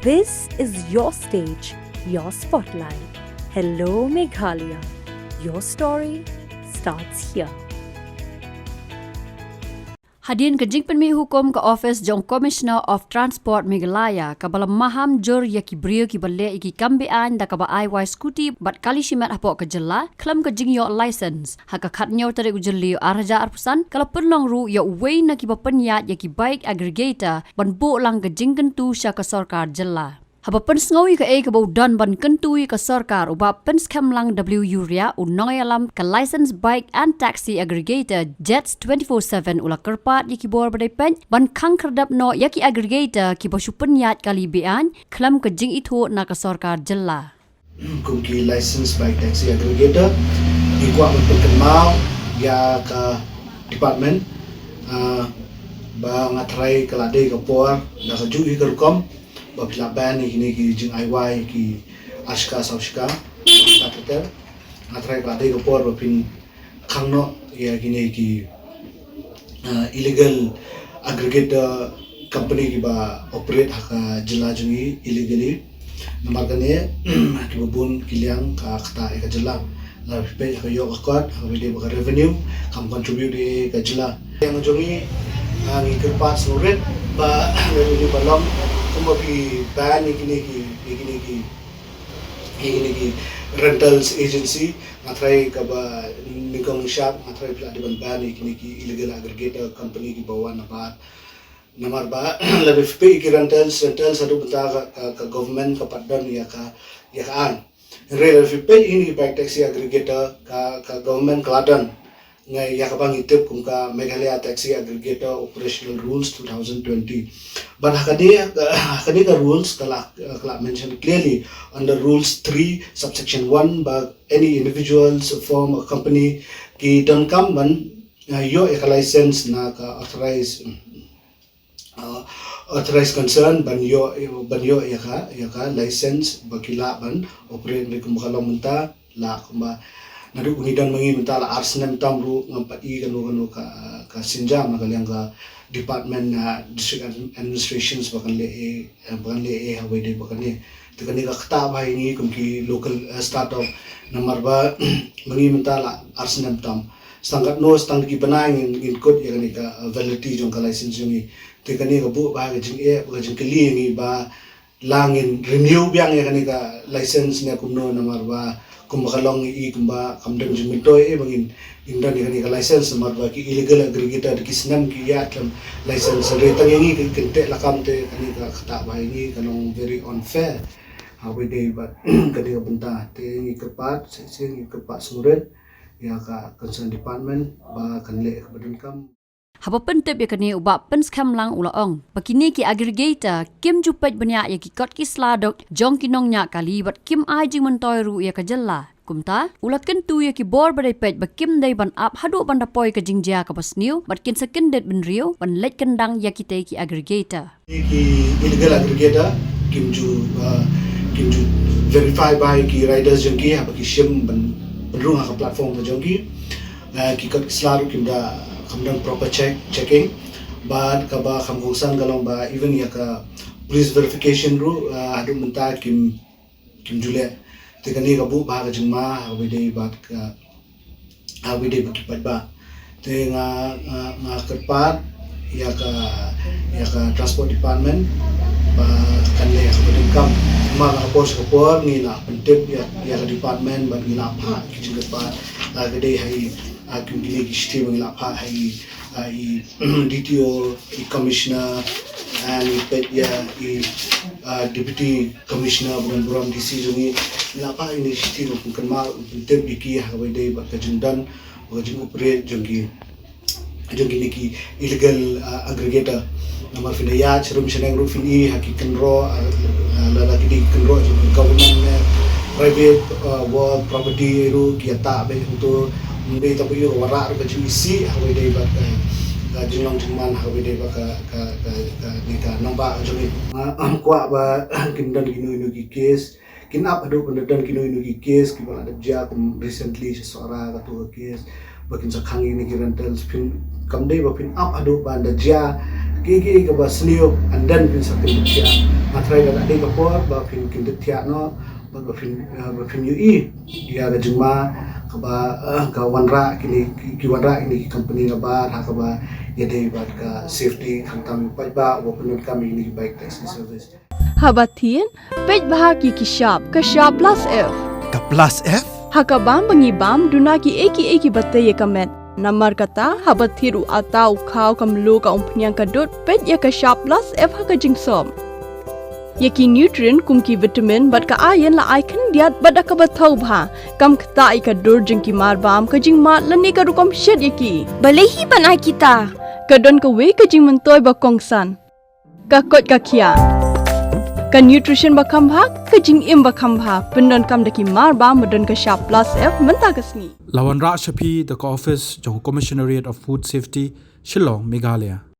This is your stage, your spotlight. Hello, Meghalaya. Your story starts here. Hadirin kejing penmi hukum ke Office Jong Commissioner of Transport Meghalaya kabala maham jur yaki brio ki balle iki kambean da kaba IY scooty bat kali shimat hapo ke jela klam kejing yo license haka khatnyo tare ujeli arja arpusan kala penlong ru yo way na ki bapenya yaki bike aggregator ban bo lang kejing kentu sya ke sarkar jela. Haba pens ngawi ke ke bau dan ban kentui ke sarkar uba pens kamlang WU ria unong alam ke license bike and taxi aggregator Jets 24/7 ula kerpat yaki bor badai pen ban kang kerdap no yaki aggregator ki basu penyat kali bean klam ke jing itu na ke sarkar jela. Kumki license bike taxi aggregator ikuak berkenal ya ke department ba ngatrai kelade ke por da saju ke rukom babila ban ini ki jing IY ki aska sauska kapital ngatrai kelade ke por bapin khangno ya gini ki illegal aggregator company ki ba operate haka jela jungi illegally namakane ki bubun kiliang ka kata ka jela la pe ka yo akot hawide ba revenue kam contribute ka jela yang jungi ngi kerpat suret ba revenue balong kumba ki ban ni ki rentals agency matrai ka ba nikong shop matrai pla di ban ni ki illegal aggregator company ki bawa namar ba lebih pe ki rentals adu benda ka government ka padan ya ka an real lebih pe ini bike taxi aggregator ka government keladan ngai ya ka bang itip kum ka Meghalaya taxi aggregator operational rules 2020 but hakadi ka rules kala mention clearly under rules 3 subsection 1 ba any individuals form a company ki don't come ban yo ka license na ka authorized concern ban yo ya ka license bakila ban operate ni kumkala munta la kumba nadu unidan mangi munta la arsenal tamru ngampai kanu ka sinjam nakaliang ka department na district administrations bakan le hawide bakan ni tekani ka kta bai ni kumki local startup namar ba mangi munta la arsenal tam stangkat no stang ki banang in code ya ni ka validity jong ka license ni tekani ka bu ba jing kali ni ba langin renew biang ya ni ka license ni kumno namar ba kumbakalong kumba kamdang jumintoy bangin indan ni ka license namar ba ki illegal aggregator ki snam ki yatlam license retang ini kente lakam te kani ka kata ba ini kanong very unfair hawide ba kani ka benta te ni kerpat sing kerpat surat ya ka concern department ba kanle ka badan kam Haba pentep ya kani uba pens kamlang ulaong. Bakini ki aggregator kim jupet banyak ya ki kot ki sladok jong kinong nya kali bat kim ai jing mentoy ru ya ka jela. Kumta ulat kentu ya ki bor badai pet bakim dai ban up hadu ban dapoi ka jingjia ka pasniu bat kin sekendet ben rio ban let kendang ya ki te ki aggregator. Ki illegal aggregator kim ju verify by ki riders jong ki ha ki shim ban rung ha ka platform jong ki kot selalu kim da kamdang proper checking but kaba kamgungsan galong ba even ya ka police verification ru adu menta kim jule tekani ka bu ba ka jingma hawide ba ka hawide bakipat ba te nga kerpat ya ka transport department ba kanle ka badingkam ma ka pos ka por ni la pentip ya ka department ba ni la pa ki jingpat la gede hai akim gini kishti bangla pa hai DTO commissioner and deputy commissioner buram DC jungi lapa ini kishti bukan mal untuk biki hawai dai bakajundan bakajung operate jungi niki illegal aggregator namar finaya cherum seneng ru fini hakikan ro la kidi kan ro government private work property ru kiata be untuk mungkin tapi yo warak ke jisi hawide ba ka jinglong jingman hawide ba ka ni ka namba joni kwa ba kindan ginu ki case kinap ado pendan ginu ki case ki bala ja recently seseorang ka case bakin sakang ini ki rentals pin kamdai ba pin up ado ba da ja ki ka ba snio and then pin sakin ja matrai da ade kapor ba fin kin thia no ba fin ui ya ga juma ka wanra ki wanra ini company ga ba ha ka ba ya dei ba ka safety kan kami ba wa penun kami ini baik taxi service Habatin, pej bahagi ki shop, ka shop plus F. Ka plus F? Hakabam bangibam duna ki eki batte ye kamet. Namar kata habathiru atau khau kamlu ka umpnyang kadut pej ya ka shop plus F ha ka jingsom. Yaki nutrient kum ki vitamin bat ka iron la icon diat bada ka bathau bha kam khta ka dur jing ki mar bam ka jing mat lani ka rukom shed yaki. Balehi banai kita. Kadon ka we ka jing mentoy ba kongsan. Ka kot ka kia. Ka nutrition ba khambha ka jing im ba khambha pendon kam daki mar ba medon ka shop plus F menta kasni. Lawan Ra Shapi, the office, Johor Commissionariat of Food Safety, Shillong, Meghalaya.